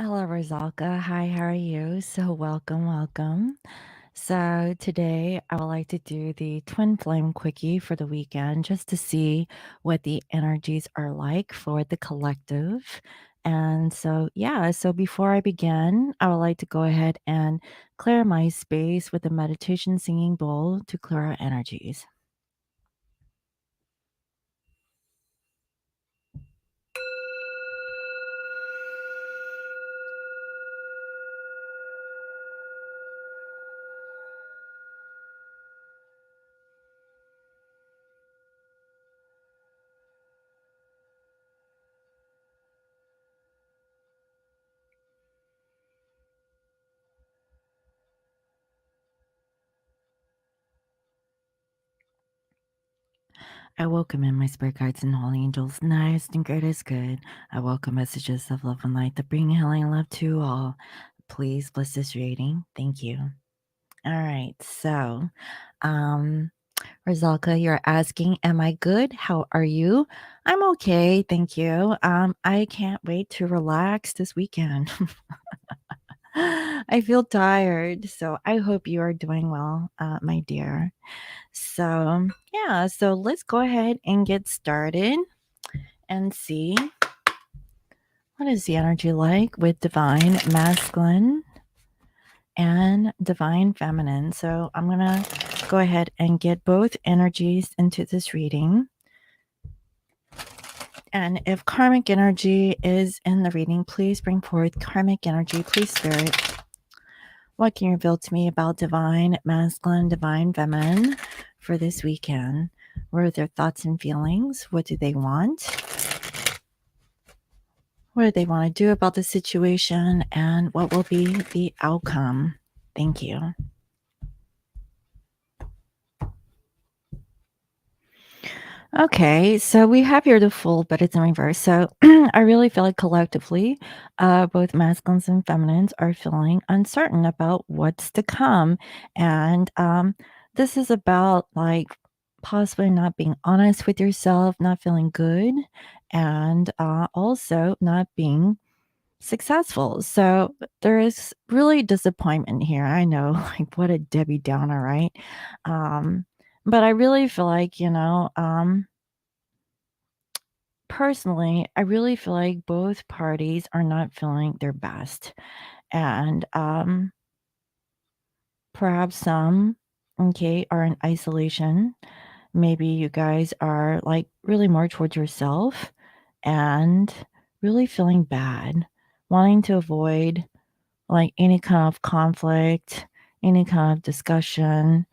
Hello, Rosalka. Hi, how are you? So, welcome. So, today I would like to do the Twin Flame Quickie for the weekend just to see what the energies are like for the collective. And so, yeah, so before I begin, I would like to go ahead and clear my space with a meditation singing bowl to clear our energies. I welcome in my spirit guides and holy angels, nice and great is good. I welcome messages of love and light that bring healing and love to all. Please bless this reading. Thank you. All right. So, um, Rizalka, you're asking, am I good? How are you? I'm okay. Thank you. I can't wait to relax this weekend. I feel tired. So I hope you are doing well, my dear. So, yeah, so let's go ahead and get started and see what is the energy like with divine masculine and divine feminine. So, I'm going to go ahead and get both energies into this reading. And if karmic energy is in the reading, please bring forth karmic energy, please, Spirit. What can you reveal to me about divine masculine, divine feminine for this weekend? What are their thoughts and feelings? What do they want? What do they want to do about the situation? And what will be the outcome? Thank you. Okay, so we have here the Fool, but it's in reverse. So I really feel like collectively, both masculines and feminines are feeling uncertain about what's to come. And this is about like possibly not being honest with yourself, not feeling good, and also not being successful. So there is really disappointment here. I know, like, what a Debbie Downer, right? Um, but I really feel like, personally, I really feel like both parties are not feeling their best. And perhaps some, okay, are in isolation. Maybe you guys are like really more towards yourself and really feeling bad, wanting to avoid like any kind of conflict, any kind of discussion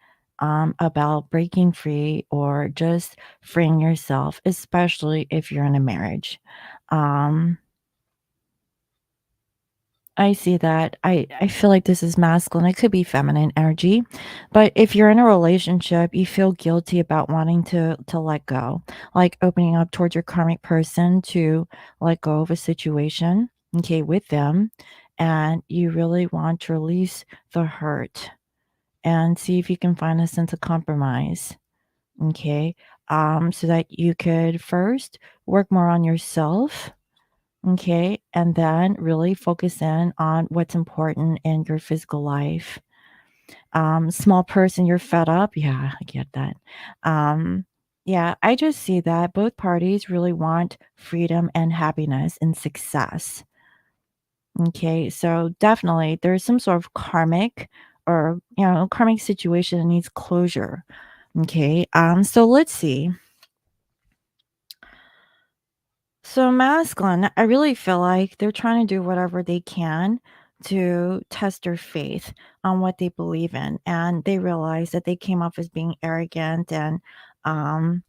about breaking free or just freeing yourself, especially if you're in a marriage. Um, I see that. I feel like this is masculine. It could be feminine energy. But if you're in a relationship, you feel guilty about wanting to let go, like opening up towards your karmic person to let go of a situation, okay, with them, and you really want to release the hurt and see if you can find a sense of compromise, okay? So that you could first work more on yourself. Okay. And then really focus in on what's important in your physical life. Small person, you're fed up. Yeah, I get that. Yeah, I just see that both parties really want freedom and happiness and success. Okay. So definitely there's some sort of karmic or, karmic situation that needs closure. Okay. So let's see. So masculine, I really feel like they're trying to do whatever they can to test their faith on what they believe in. And they realize that they came off as being arrogant and um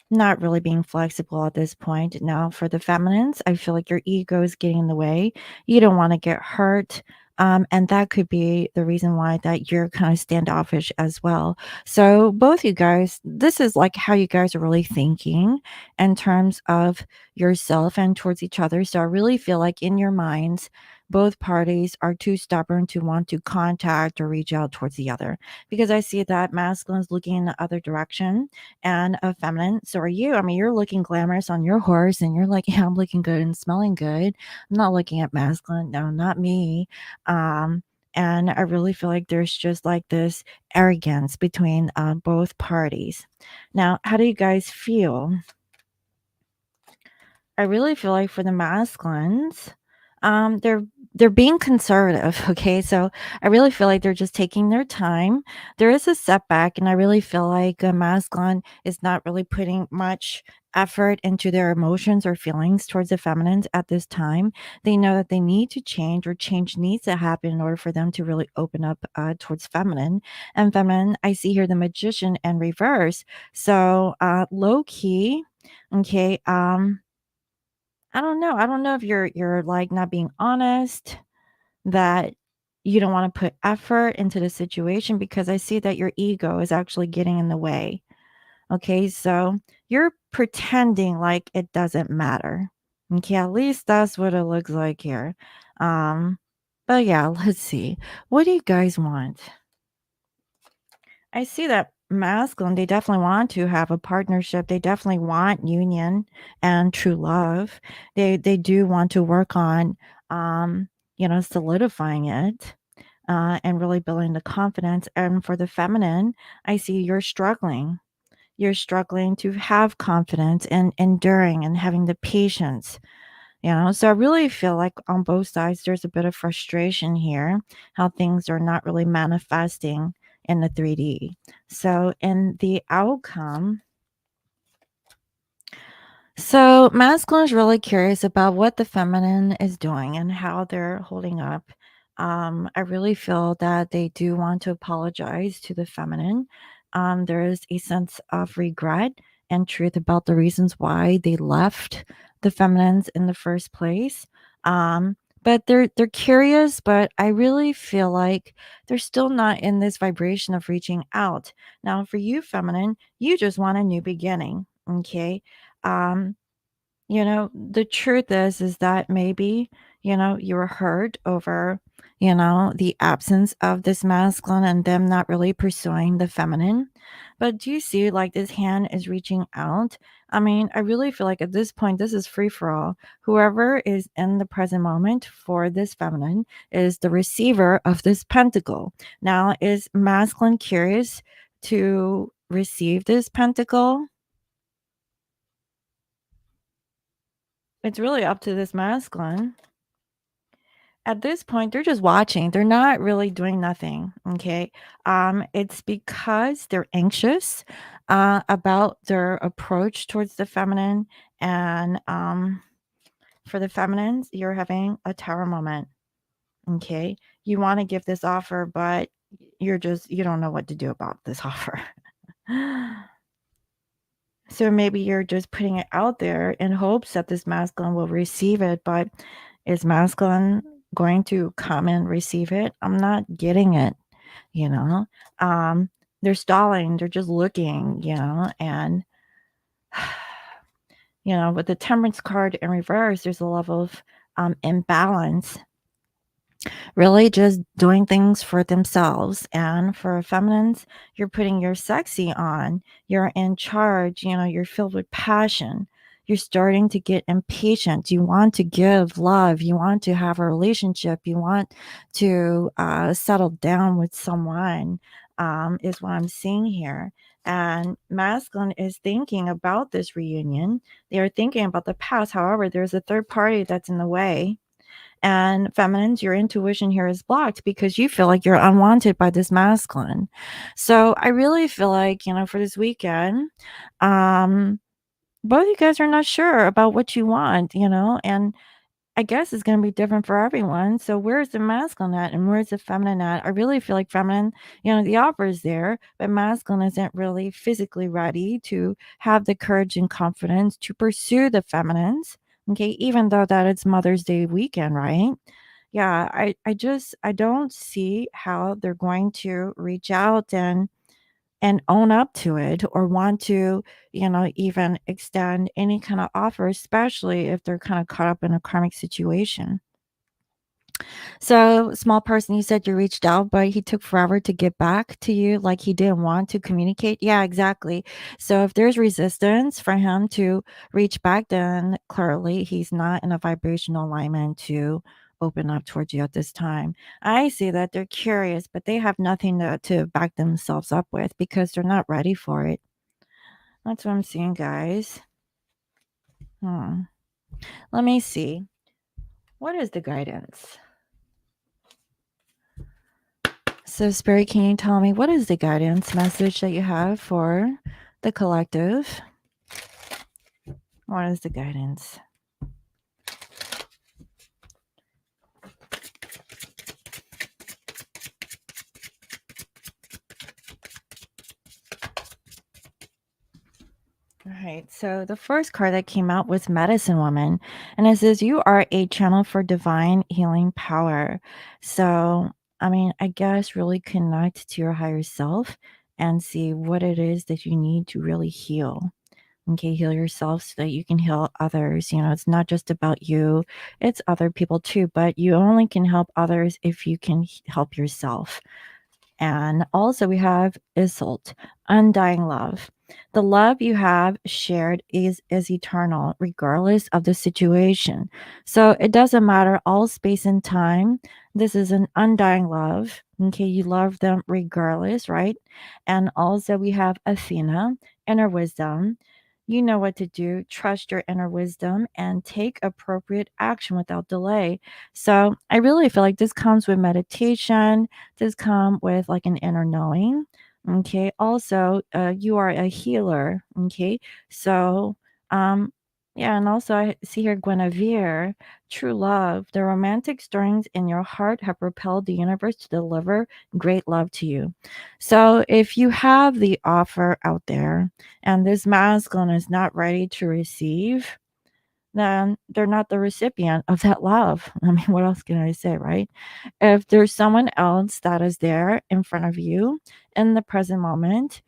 not really being flexible at this point. Now, for the feminines, I feel like your ego is getting in the way. You don't want to get hurt. And that could be the reason why that you're kind of standoffish as well. So both you guys, this is like how you guys are really thinking in terms of yourself and towards each other. So I really feel like in your minds, both parties are too stubborn to want to contact or reach out towards the other. Because I see that masculine is looking in the other direction and feminine. So are you. I mean, you're looking glamorous on your horse and you're like, yeah, I'm looking good and smelling good. I'm not looking at masculine. No, not me. Um, and I really feel like there's just like this arrogance between both parties. Now, how do you guys feel? I really feel like for the masculines, they're being conservative. Okay, so I really feel like they're just taking their time. There is a setback, and I really feel like a masculine is not really putting much effort into their emotions or feelings towards the feminines at this time. They know that they need to change, or change needs to happen in order for them to really open up towards feminine. And feminine, I see here the magician and reverse. So low key. Okay. I don't know. I don't know if you're like not being honest, that you don't want to put effort into the situation because I see that your ego is actually getting in the way. Okay, so you're pretending like it doesn't matter. Okay, at least that's what it looks like here. Um, but yeah, let's see. What do you guys want? I see that masculine, they definitely want to have a partnership. They definitely want union and true love. They do want to work on solidifying it and really building the confidence. And for the feminine, I see you're struggling. You're struggling to have confidence and enduring and having the patience. So I really feel like on both sides, there's a bit of frustration here, how things are not really manifesting in the 3D. So, in the outcome, so masculine is really curious about what the feminine is doing and how they're holding up. I really feel that they do want to apologize to the feminine. There is a sense of regret and truth about the reasons why they left the feminines in the first place. But they're curious, but I really feel like they're still not in this vibration of reaching out. Now, for you, feminine, you just want a new beginning. Okay. Um, the truth is that maybe, you were hurt over, the absence of this masculine and them not really pursuing the feminine. But do you see like this hand is reaching out? I mean, I really feel like at this point, this is free for all. Whoever is in the present moment for this feminine is the receiver of this pentacle. Now, is masculine curious to receive this pentacle? It's really up to this masculine. At this point, they're just watching. They're not really doing nothing. Okay. It's because they're anxious about their approach towards the feminine. And for the feminines, you're having a tower moment. Okay. You want to give this offer, but you don't know what to do about this offer. So maybe you're just putting it out there in hopes that this masculine will receive it, but is masculine going to come and receive it? I'm not getting it, you know. Um, they're stalling, they're just looking, and with the temperance card in reverse, there's a level of imbalance, really just doing things for themselves. And for feminines, you're putting your sexy on, you're in charge, you're filled with passion. You're starting to get impatient. You want to give love. You want to have a relationship. You want to settle down with someone, is what I'm seeing here. And masculine is thinking about this reunion. They are thinking about the past. However, there's a third party that's in the way, and feminines, your intuition here is blocked because you feel like you're unwanted by this masculine. So I really feel like, for this weekend, um, both of you guys are not sure about what you want, and I guess it's going to be different for everyone. So where's the masculine at and where's the feminine at? I really feel like feminine, the offer is there, but masculine isn't really physically ready to have the courage and confidence to pursue the feminines. Okay, even though that it's Mother's Day weekend, right? Yeah, I don't see how they're going to reach out and own up to it or want to, even extend any kind of offer, especially if they're kind of caught up in a karmic situation. So, small person, you said you reached out, but he took forever to get back to you, like he didn't want to communicate. Yeah, exactly. So, if there's resistance for him to reach back, then clearly he's not in a vibrational alignment to open up towards you at this time. I see that they're curious, but they have nothing to back themselves up with because they're not ready for it. That's what I'm seeing, guys. Hmm. Let me see. What is the guidance? So, Spirit, can you tell me what is the guidance message that you have for the collective? What is the guidance? All right. So, the first card that came out was Medicine Woman, and it says, "You are a channel for divine healing power." So, I mean, I guess really connect to your higher self and see what it is that you need to really heal. Okay, heal yourself so that you can heal others. It's not just about you, it's other people too, but you only can help others if you can help yourself. And also, we have Isolt, undying love. The love you have shared is eternal, regardless of the situation. So it doesn't matter all space and time. This is an undying love. Okay, you love them regardless, right? And also, we have Athena, inner wisdom. You know what to do. Trust your inner wisdom and take appropriate action without delay. So I really feel like this comes with meditation, does come with like an inner knowing. Okay. Also, you are a healer. Okay. So, um, yeah, and also I see here Guinevere, true love. The romantic stirrings in your heart have propelled the universe to deliver great love to you. So, if you have the offer out there and this masculine is not ready to receive, then they're not the recipient of that love. I mean, what else can I say, right? If there's someone else that is there in front of you in the present moment,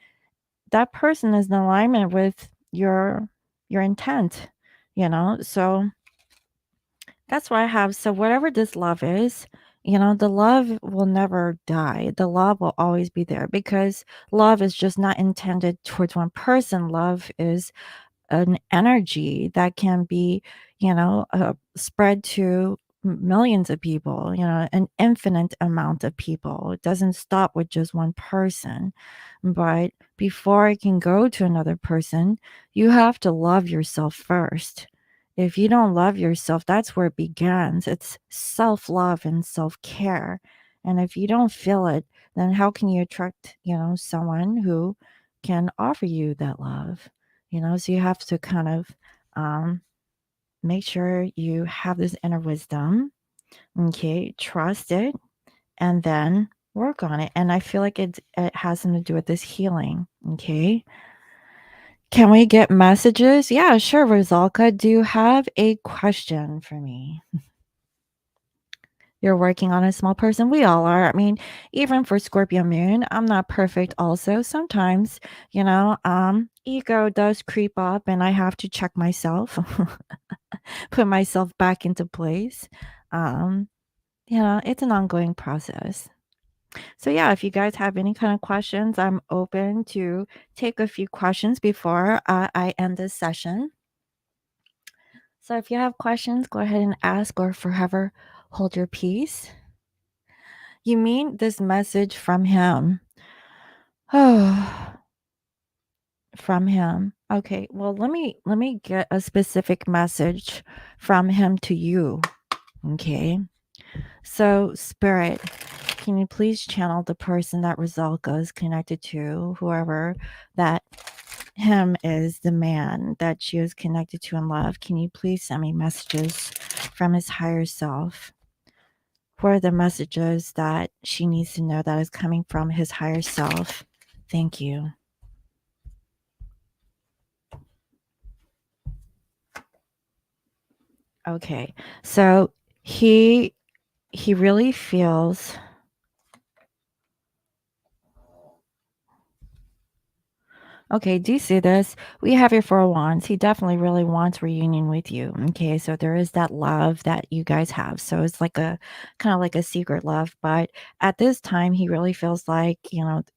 that person is in alignment with your intent, So that's what I have. So whatever this love is, the love will never die. The love will always be there because love is just not intended towards one person. Love is an energy that can be, spread to millions of people, an infinite amount of people. It doesn't stop with just one person. But before it can go to another person, you have to love yourself first. If you don't love yourself, that's where it begins. It's self love and self care. And if you don't feel it, then how can you attract, someone who can offer you that love? So you have to kind of um, make sure you have this inner wisdom, okay, trust it, and then work on it. And I feel like it has something to do with this healing, okay. Can we get messages? Yeah, sure. Rosalka, do you have a question for me? You're working on a small person. We all are. I mean, even for Scorpio moon, I'm not perfect also. Sometimes, ego does creep up and I have to check myself, put myself back into place. Um, it's an ongoing process. So yeah, if you guys have any kind of questions, I'm open to take a few questions before I end this session. So if you have questions, go ahead and ask or forever hold your peace. You mean this message from him? Oh, from him. Okay. Well, let me get a specific message from him to you. Okay. So, Spirit, can you please channel the person that Rosalka is connected to, whoever that him is, the man that she is connected to in love? Can you please send me messages from his higher self? What are the messages that she needs to know that is coming from his higher self? Thank you. Okay. So he really feels Okay, do you see this? We have your 4 of Wands. He definitely really wants reunion with you. Okay, so there is that love that you guys have. So it's like a kind of like a secret love, but at this time he really feels like,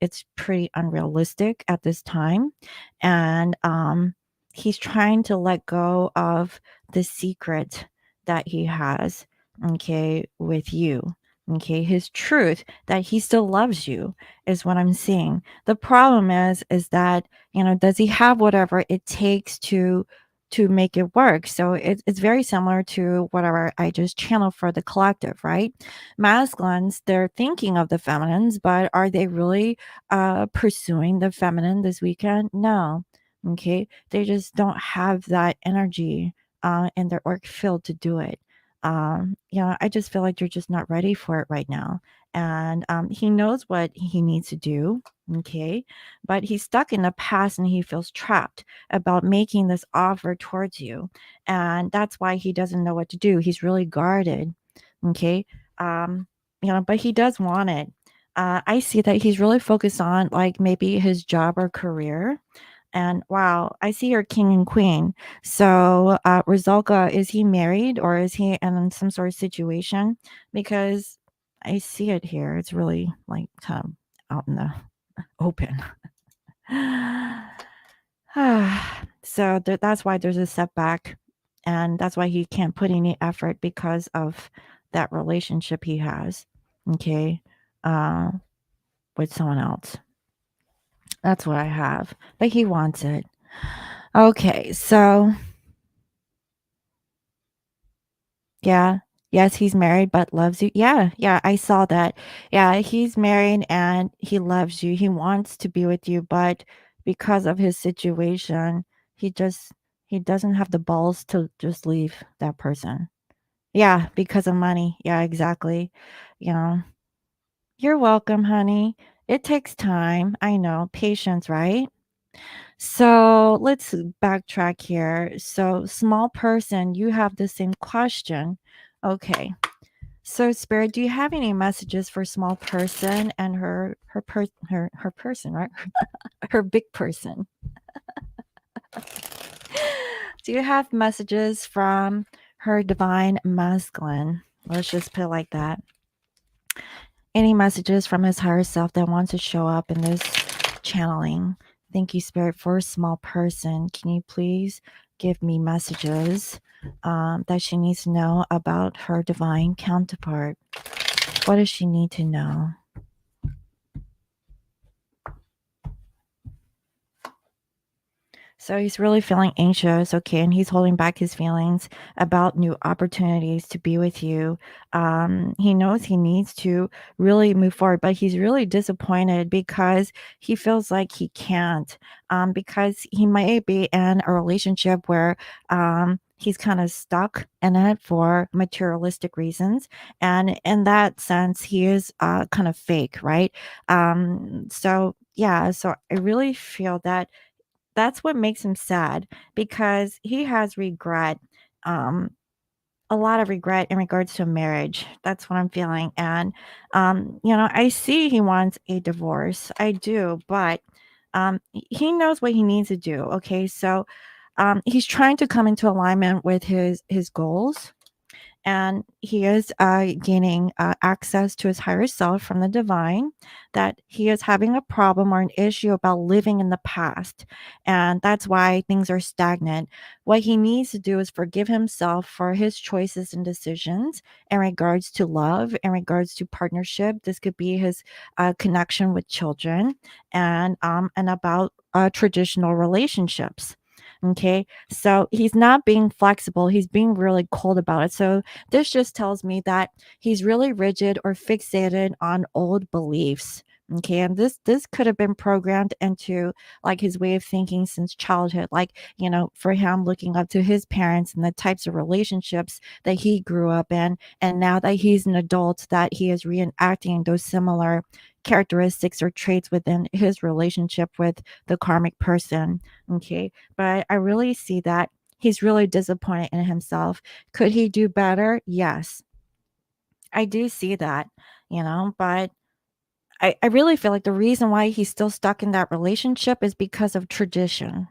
it's pretty unrealistic at this time. And he's trying to let go of the secret that he has, okay, with you. Okay, his truth that he still loves you is what I'm seeing. The problem is that does he have whatever it takes to make it work? So it's very similar to whatever I just channeled for the collective, right? Masculines, they're thinking of the feminines, but are they really pursuing the feminine this weekend? No. Okay. They just don't have that energy in their work field to do it. I just feel like you're just not ready for it right now. And he knows what he needs to do. Okay, but he's stuck in the past and he feels trapped about making this offer towards you. And that's why he doesn't know what to do. He's really guarded. Okay. Um, but he does want it. I see that he's really focused on like maybe his job or career. And wow, I see your king and queen. So, Rizalka, is he married or is he in some sort of situation? Because I see it here. It's really like kind of out in the open. So that's why there's a setback, and that's why he can't put any effort because of that relationship he has, okay, uh, with someone else. That's what I have, but he wants it. Okay, so yeah. Yes, he's married but loves you. Yeah, yeah, I saw that. Yeah, he's married and he loves you. He wants to be with you, but because of his situation, he just he doesn't have the balls to just leave that person. Yeah, because of money. Yeah, exactly. You know. You're welcome, honey. It takes time. I know. Patience, right? So let's backtrack here. So, small person, you have the same question. Okay. So, Spirit, do you have any messages for small person and her person, right? Her big person. Do you have messages from her divine masculine? Let's just put it like that. Any messages from his higher self that wants to show up in this channeling? Thank you, Spirit, for a small person. Can you please give me messages that she needs to know about her divine counterpart? What does she need to know? So he's really feeling anxious, okay, and he's holding back his feelings about new opportunities to be with you. He knows he needs to really move forward, but he's really disappointed because he feels like he can't, because he might be in a relationship where he's kind of stuck in it for materialistic reasons. And in that sense, he is kind of fake, right? So, yeah, so I really feel that that's what makes him sad because he has regret, um, a lot of regret in regards to marriage. That's what I'm feeling. And, I see he wants a divorce. I do, but he knows what he needs to do. Okay. So he's trying to come into alignment with his goals, and he is gaining access to his higher self from the divine, that he is having a problem or an issue about living in the past, and that's why things are stagnant. What he needs to do is forgive himself for his choices and decisions in regards to love, in regards to partnership. This could be his connection with children, and about traditional relationships. Okay, so he's not being flexible, he's being really cold about it. So this just tells me that he's really rigid or fixated on old beliefs. Okay, and this could have been programmed into like his way of thinking since childhood. Like, for him looking up to his parents and the types of relationships that he grew up in. And now that he's an adult, that he is reenacting those similar characteristics or traits within his relationship with the karmic person. Okay, but I really see that he's really disappointed in himself. Could he do better? Yes. I do see that, but I really feel like the reason why he's still stuck in that relationship is because of tradition.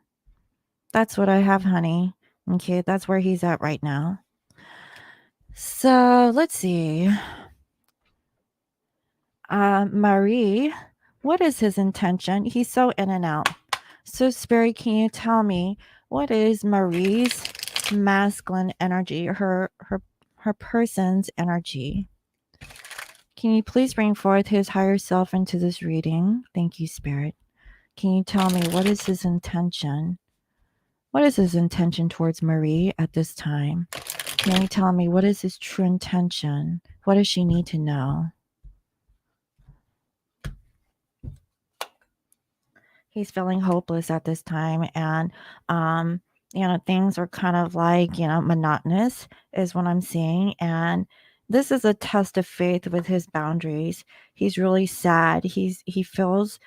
That's what I have, honey. Okay, that's where he's at right now. So let's see. Marie, what is his intention? He's so in and out. So, Spirit, can you tell me what is Marie's masculine energy, her person's energy? Can you please bring forth his higher self into this reading? Thank you, Spirit. Can you tell me what is his intention? What is his intention towards Marie at this time? Can you tell me what is his true intention? What does she need to know? He's feeling hopeless at this time, and things are kind of like, monotonous is what I'm seeing. And this is a test of faith with his boundaries. He's really sad. He feels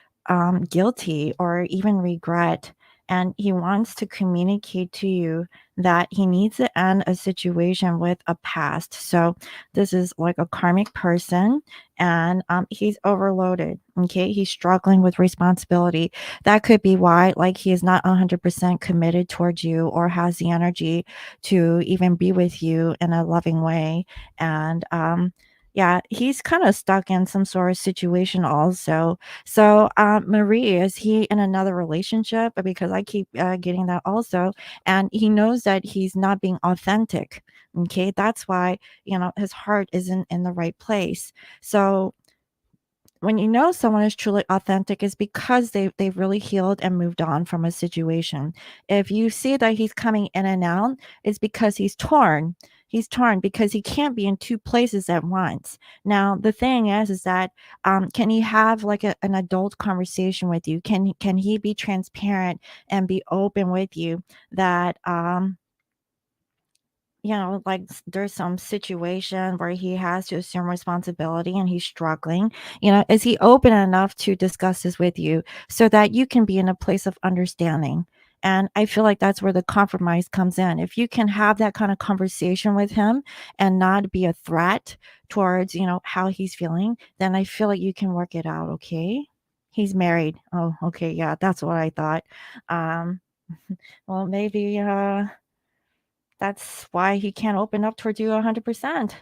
guilty or even regret, and he wants to communicate to you that he needs to end a situation with a past. So this is like a karmic person, and he's overloaded. Okay, he's struggling with responsibility. That could be why, like, he is not 100% committed towards you or has the energy to even be with you in a loving way. And yeah, he's kind of stuck in some sort of situation also. So, Marie, is he in another relationship? Because I keep getting that also. And he knows that he's not being authentic. Okay, that's why, his heart isn't in the right place. So, when you know someone is truly authentic is because they've really healed and moved on from a situation. If you see that he's coming in and out, it's because he's torn. He's torn because he can't be in two places at once. Now the thing is that can he have like an adult conversation with you? Can he be transparent and be open with you that like there's some situation where he has to assume responsibility and he's struggling. Is he open enough to discuss this with you so that you can be in a place of understanding? And I feel like that's where the compromise comes in. If you can have that kind of conversation with him and not be a threat towards, how he's feeling, then I feel like you can work it out. Okay. He's married. Oh, okay. Yeah, that's what I thought. Um, well, maybe, that's why he can't open up towards you 100%.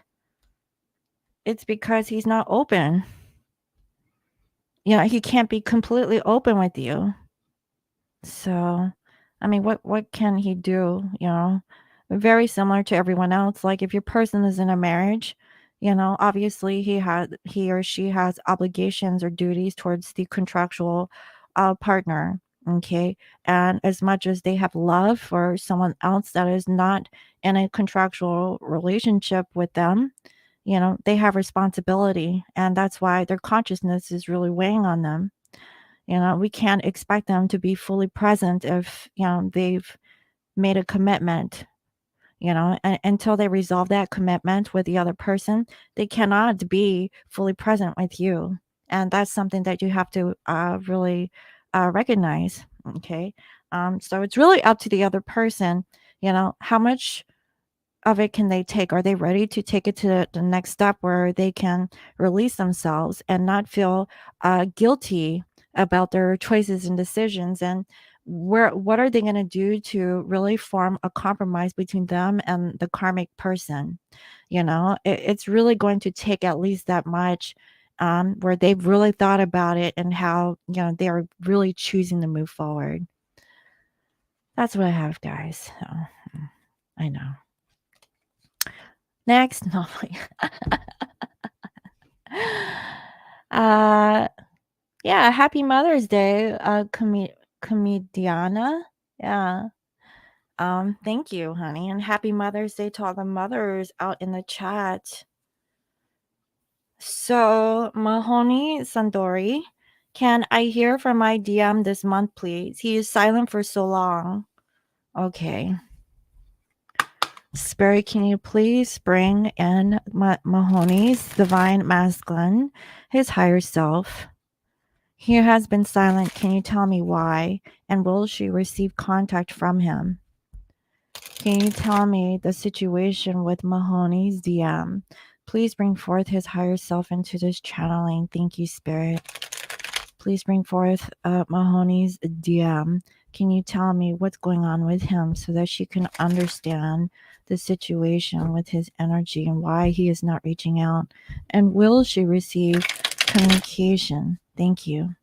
It's because he's not open. He can't be completely open with you. So, I mean, what can he do, Very similar to everyone else. Like if your person is in a marriage, obviously he or she has obligations or duties towards the contractual partner. Okay. And as much as they have love for someone else that is not in a contractual relationship with them, they have responsibility. And that's why their consciousness is really weighing on them. We can't expect them to be fully present if, they've made a commitment, and until they resolve that commitment with the other person, they cannot be fully present with you. And that's something that you have to really recognize. Okay. So it's really up to the other person, how much of it can they take? Are they ready to take it to the next step where they can release themselves and not feel guilty about their choices and decisions? And what are they going to do to really form a compromise between them and the karmic person? It's really going to take at least that much, where they've really thought about it and how they're really choosing to move forward. That's what I have, guys. So, I know. Next, no. uh, yeah, happy Mother's Day, comediana. Yeah. Thank you, honey, and happy Mother's Day to all the mothers out in the chat. So, Mahoney Sandori, can I hear from my DM this month, please? He is silent for so long. Okay. Spirit, can you please bring in Mahoney's divine masculine, his higher self? He has been silent. Can you tell me why? And will she receive contact from him? Can you tell me the situation with Mahoney's DM? please bring forth his higher self into this channeling. Thank you, Spirit. Please bring forth Mahoney's DM. Can you tell me what's going on with him so that she can understand the situation with his energy and why he is not reaching out? And will she receive communication? Thank you.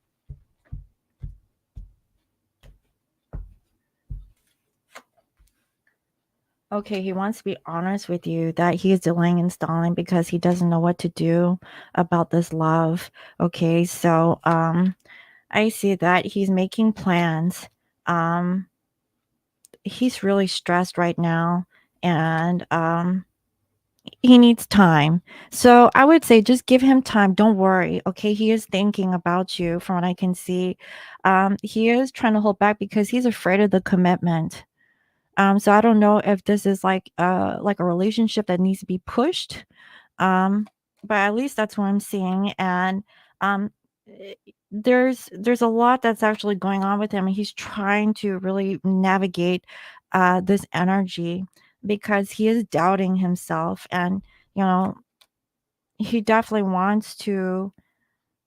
Okay, he wants to be honest with you that he is delaying and stalling because he doesn't know what to do about this love. Okay, so I see that he's making plans. Um he's really stressed right now, and he needs time. So I would say just give him time. Don't worry. Okay, he is thinking about you from what I can see. He is trying to hold back because he's afraid of the commitment. So I don't know if this is like a relationship that needs to be pushed, um, but at least that's what I'm seeing. And um, eh, there's a lot that's actually going on with him, and he's trying to really navigate this energy because he is doubting himself, and you know he definitely wants to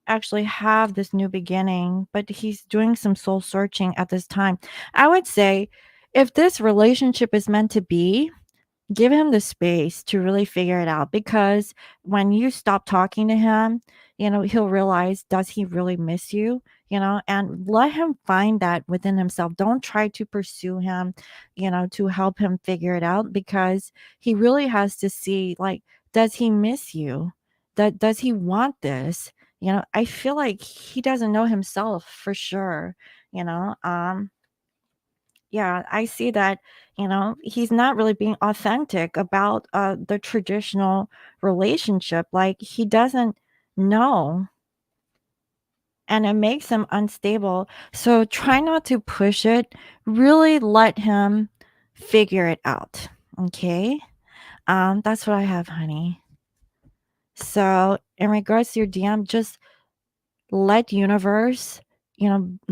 actually have this new beginning, but he's doing some soul searching at this time. I would say if this relationship is meant to be, give him the space to really figure it out, because when you stop talking to him, he'll realize, does he really miss you? And let him find that within himself. Don't try to pursue him, to help him figure it out, because he really has to see, like, does he miss you? Does he want this? I feel like he doesn't know himself for sure, you know. Yeah, I see that, he's not really being authentic about the traditional relationship. Like, he doesn't know, and it makes him unstable. So try not to push it. Really let him figure it out. Okay? That's what I have, honey. So in regards to your DM, just let universe,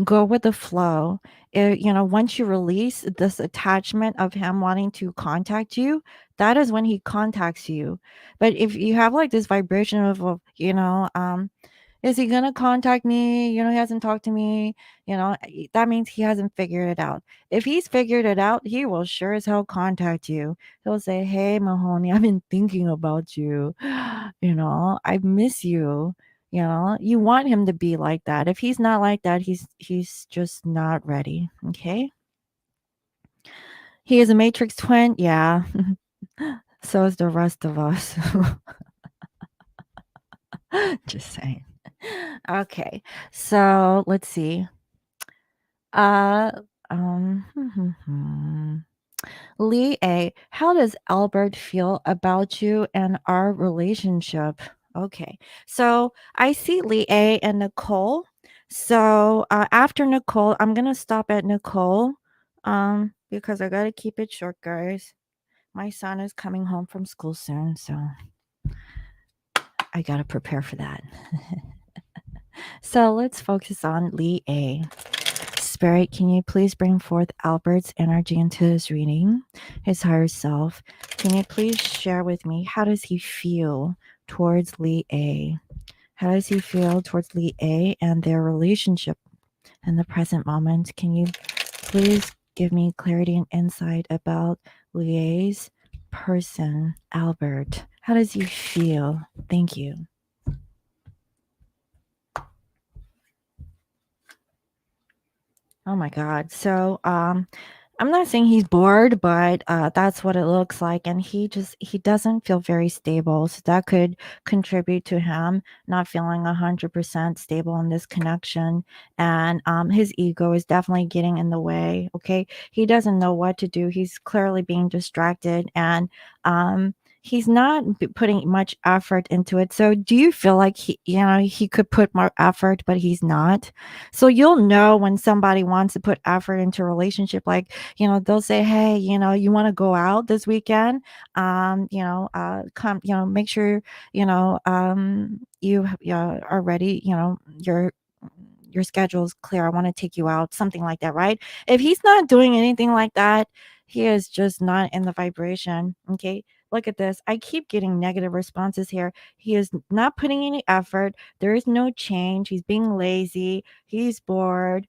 go with the flow. Once you release this attachment of him wanting to contact you, that is when he contacts you. But if you have like this vibration of is he gonna contact me? He hasn't talked to me. That means he hasn't figured it out. If he's figured it out, he will sure as hell contact you. He'll say, "Hey, Mahoney, I've been thinking about you. I miss you." You want him to be like that. If he's not like that, he's just not ready. Okay. He is a matrix twin. Yeah. So is the rest of us. Just saying. Okay. So let's see. Uh um Lee A, how does Albert feel about you and our relationship? Okay. So I see Lee A and Nicole. So after Nicole, I'm gonna stop at Nicole. Because I gotta keep it short, guys. My son is coming home from school soon, so I gotta prepare for that. So let's focus on Lee A. Spirit, can you please bring forth Albert's energy into his reading, his higher self? Can you please share with me, how does he feel towards Lee A? How does he feel towards Lee A and their relationship in the present moment? Can you please give me clarity and insight about Lee A's person, Albert? How does he feel? Thank you. Oh my God. So, I'm not saying he's bored, but that's what it looks like, and he doesn't feel very stable. So that could contribute to him not feeling 100% stable in this connection, and his ego is definitely getting in the way. Okay, he doesn't know what to do. He's clearly being distracted, and he's not putting much effort into it. So do you feel like he could put more effort, but he's not? So you'll know when somebody wants to put effort into a relationship, like, they'll say, "Hey, you want to go out this weekend? Come, make sure, you are ready, your schedule is clear. I want to take you out," something like that, right? If he's not doing anything like that, he is just not in the vibration. Okay. look at this. I keep getting negative responses here. He is not putting any effort. There is no change. He's being lazy. He's bored.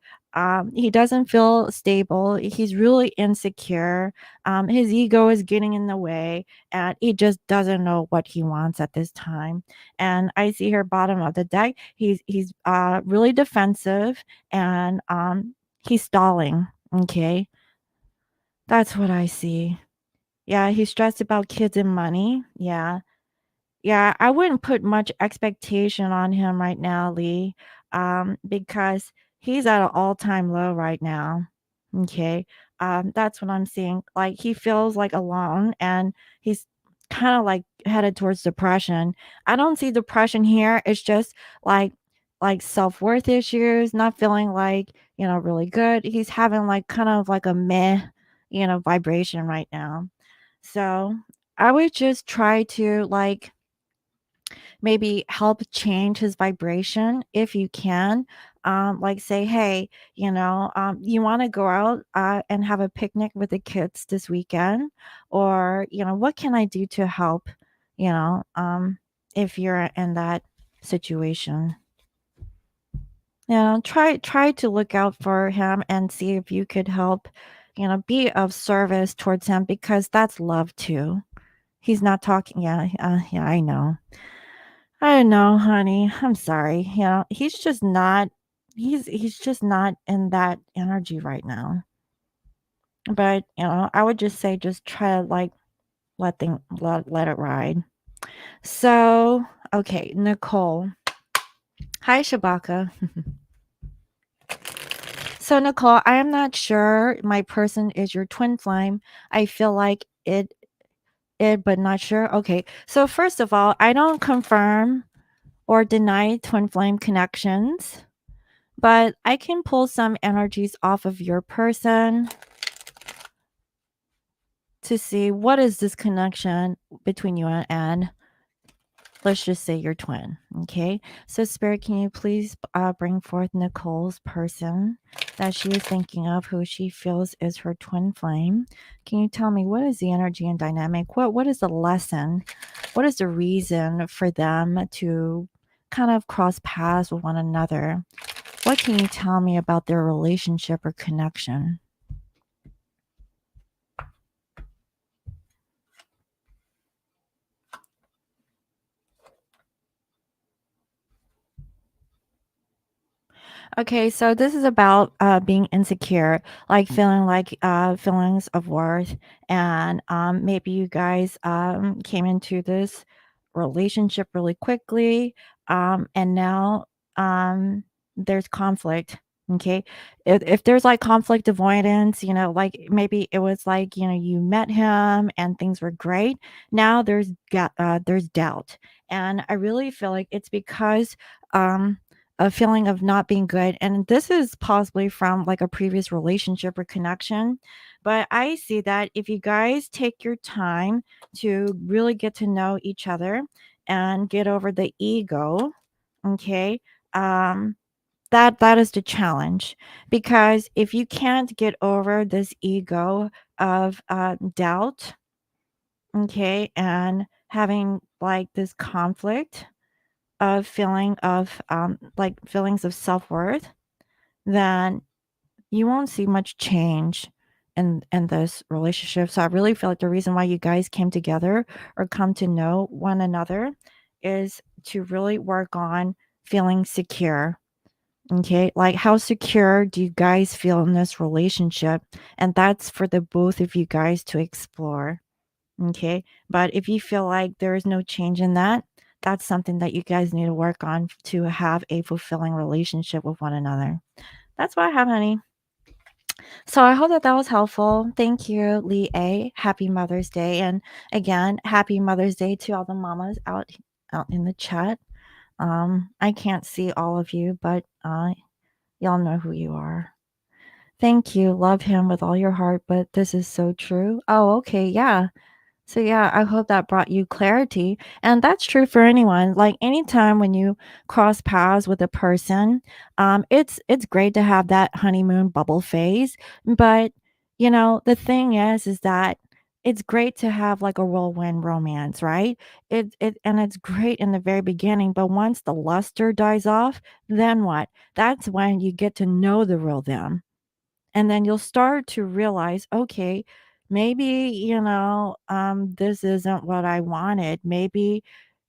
He doesn't feel stable. He's really insecure. His ego is getting in the way, and he just doesn't know what he wants at this time. And I see here, bottom of the deck, he's really defensive, and he's stalling. Okay, that's what I see. Yeah, he's stressed about kids and money. Yeah. Yeah, I wouldn't put much expectation on him right now, Lee, because he's at an all-time low right now. Okay. That's what I'm seeing. Like, he feels like alone, and he's kind of like headed towards depression. I don't see depression here. It's just like self-worth issues, not feeling like, really good. He's having like kind of like a meh, vibration right now. So I would just try to like maybe help change his vibration if you can. Like say, hey, you want to go out and have a picnic with the kids this weekend, or what can I do to help? You know, if you're in that situation, try to look out for him and see if you could help. Be of service towards him, because that's love too. He's not talking. Yeah, yeah, I know. I know, honey. I'm sorry. He's just not he's just not in that energy right now. But, I would just say just try to like let it ride. So, okay, Nicole. Hi, Shabaka. So, Nicole, I am not sure my person is your twin flame. I feel like it, but not sure. Okay. So, first of all, I don't confirm or deny twin flame connections. But I can pull some energies off of your person to see what is this connection between you and let's just say your twin. Okay. So, Spirit, can you please bring forth Nicole's person that she is thinking of, who she feels is her twin flame? Can you tell me what is the energy and dynamic? What is the lesson? What is the reason for them to kind of cross paths with one another? What can you tell me about their relationship or connection? Okay, so this is about being insecure, like feeling like feelings of worth, and maybe you guys came into this relationship really quickly, and now there's conflict. Okay, if there's like conflict avoidance, like maybe it was like you met him and things were great. Now there's doubt, and I really feel like it's because um a feeling of not being good. And this is possibly from like a previous relationship or connection. But I see that if you guys take your time to really get to know each other and get over the ego, okay, um, that is the challenge. Because if you can't get over this ego of doubt, okay, and having like this conflict of feeling of like feelings of self-worth, then you won't see much change in this relationship. So I really feel like the reason why you guys came together or come to know one another is to really work on feeling secure. Okay, like how secure do you guys feel in this relationship? And that's for the both of you guys to explore. Okay. But if you feel like there is no change in that, that's something that you guys need to work on to have a fulfilling relationship with one another. That's what I have, honey. So I hope that that was helpful. Thank you, Lee A. Happy Mother's Day. And again, happy Mother's Day to all the mamas out in the chat. I can't see all of you, but y'all know who you are. Thank you. Love him with all your heart, but this is so true. Oh, okay. Yeah. So yeah, I hope that brought you clarity. And that's true for anyone. Like anytime when you cross paths with a person, it's great to have that honeymoon bubble phase. But the thing is that it's great to have, like, a whirlwind romance, right? And it's great in the very beginning, but once the luster dies off, then what? That's when you get to know the real them. And then you'll start to realize, okay, maybe, this isn't what I wanted. Maybe,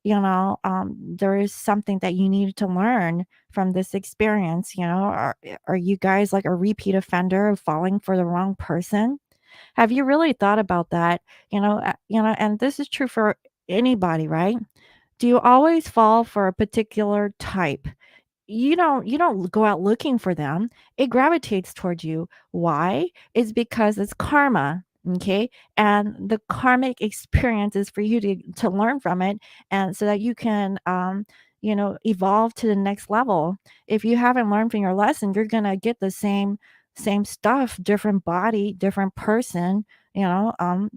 there is something that you needed to learn from this experience. Are you guys like a repeat offender of falling for the wrong person? Have you really thought about that? And this is true for anybody, right? Do you always fall for a particular type? You don't go out looking for them. It gravitates towards you. Why? It's because it's karma, okay? And the karmic experience is for you to learn from it and so that you can evolve to the next level. If you haven't learned from your lesson, you're going to get the same stuff, different body, different person, you know, um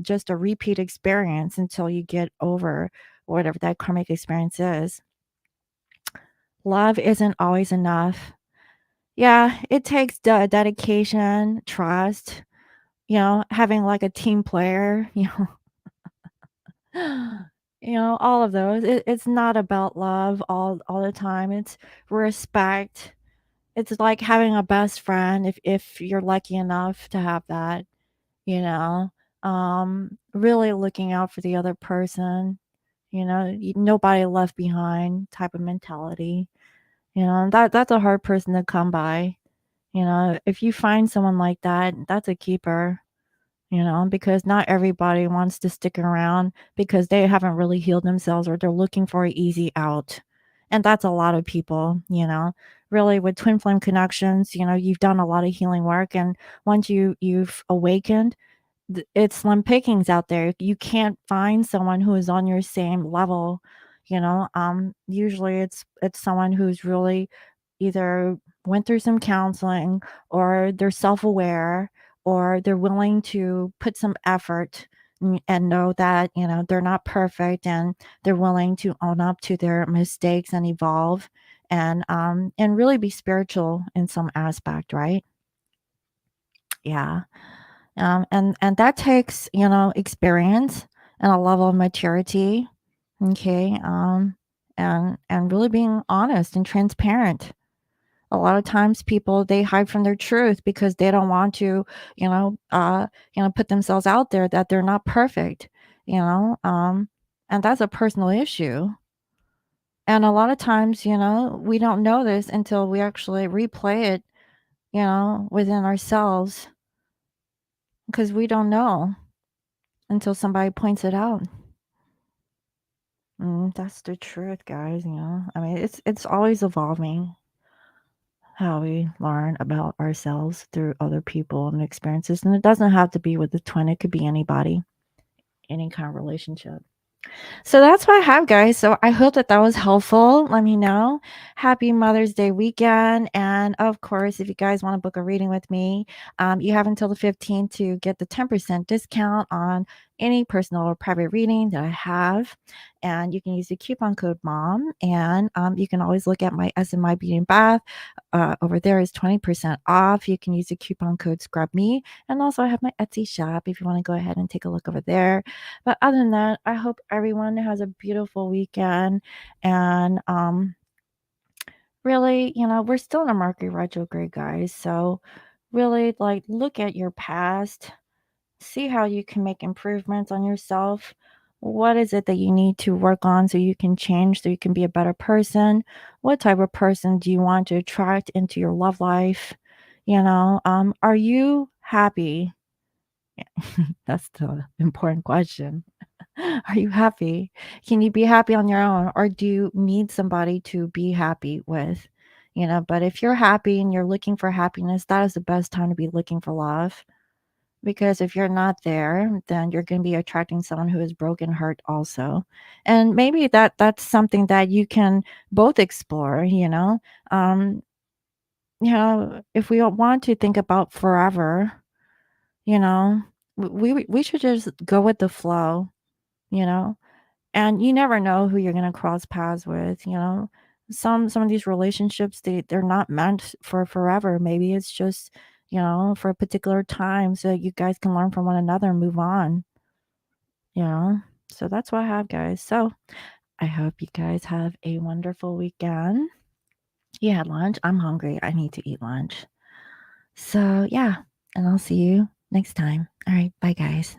just a repeat experience until you get over whatever that karmic experience is. Love isn't always enough. Yeah, it takes dedication, trust, having like a team player, all of those. It's not about love all the time. It's respect. It's like having a best friend if you're lucky enough to have that, you know. Really looking out for the other person, nobody left behind type of mentality. And that's a hard person to come by. If you find someone like that, that's a keeper, because not everybody wants to stick around because they haven't really healed themselves or they're looking for an easy out. And that's a lot of people, really with twin flame connections, you've done a lot of healing work. And once you've awakened, it's slim pickings out there. You can't find someone who is on your same level, usually it's someone who's really either went through some counseling or they're self-aware or they're willing to put some effort and know that, they're not perfect and they're willing to own up to their mistakes and evolve and really be spiritual in some aspect, right? Yeah. And that takes, experience and a level of maturity, okay, and really being honest and transparent. A lot of times people, they hide from their truth because they don't want to, put themselves out there that they're not perfect, you know, and that's a personal issue. And a lot of times, we don't know this until we actually replay it, within ourselves because we don't know until somebody points it out. That's the truth, guys. I mean, it's always evolving how we learn about ourselves through other people and experiences, and it doesn't have to be with a twin. It could be anybody, any kind of relationship. So that's what I have, guys. So I hope that that was helpful. Let me know. Happy Mother's Day weekend. And of course, if you guys want to book a reading with me, you have until the 15th to get the 10% discount on any personal or private reading that I have. And you can use the coupon code MOM. And you can always look at my SMI Beauty and Bath. Over there is 20% off. You can use the coupon code SCRUBME. And also, I have my Etsy shop if you want to go ahead and take a look over there. But other than that, I hope everyone has a beautiful weekend. And really, we're still in a Mercury retrograde, guys. So really, like, look at your past, see how you can make improvements on yourself. What is it that you need to work on so you can change, so you can be a better person? What type of person do you want to attract into your love life? Are you happy? That's the important question. Are you happy? Can you be happy on your own, or do you need somebody to be happy with? But if you're happy and you're looking for happiness, that is the best time to be looking for love. Because if you're not there, then you're going to be attracting someone who is broken, hurt also. And maybe that's something that you can both explore, if we don't want to think about forever, you know, we should just go with the flow, you know and you never know who you're gonna cross paths with. Some of these relationships, they're not meant for forever. Maybe it's just, for a particular time so you guys can learn from one another and move on, you know? So that's what I have, guys. So I hope you guys have a wonderful weekend. You had lunch? I'm hungry. I need to eat lunch. So, yeah, and I'll see you next time. All right. Bye, guys.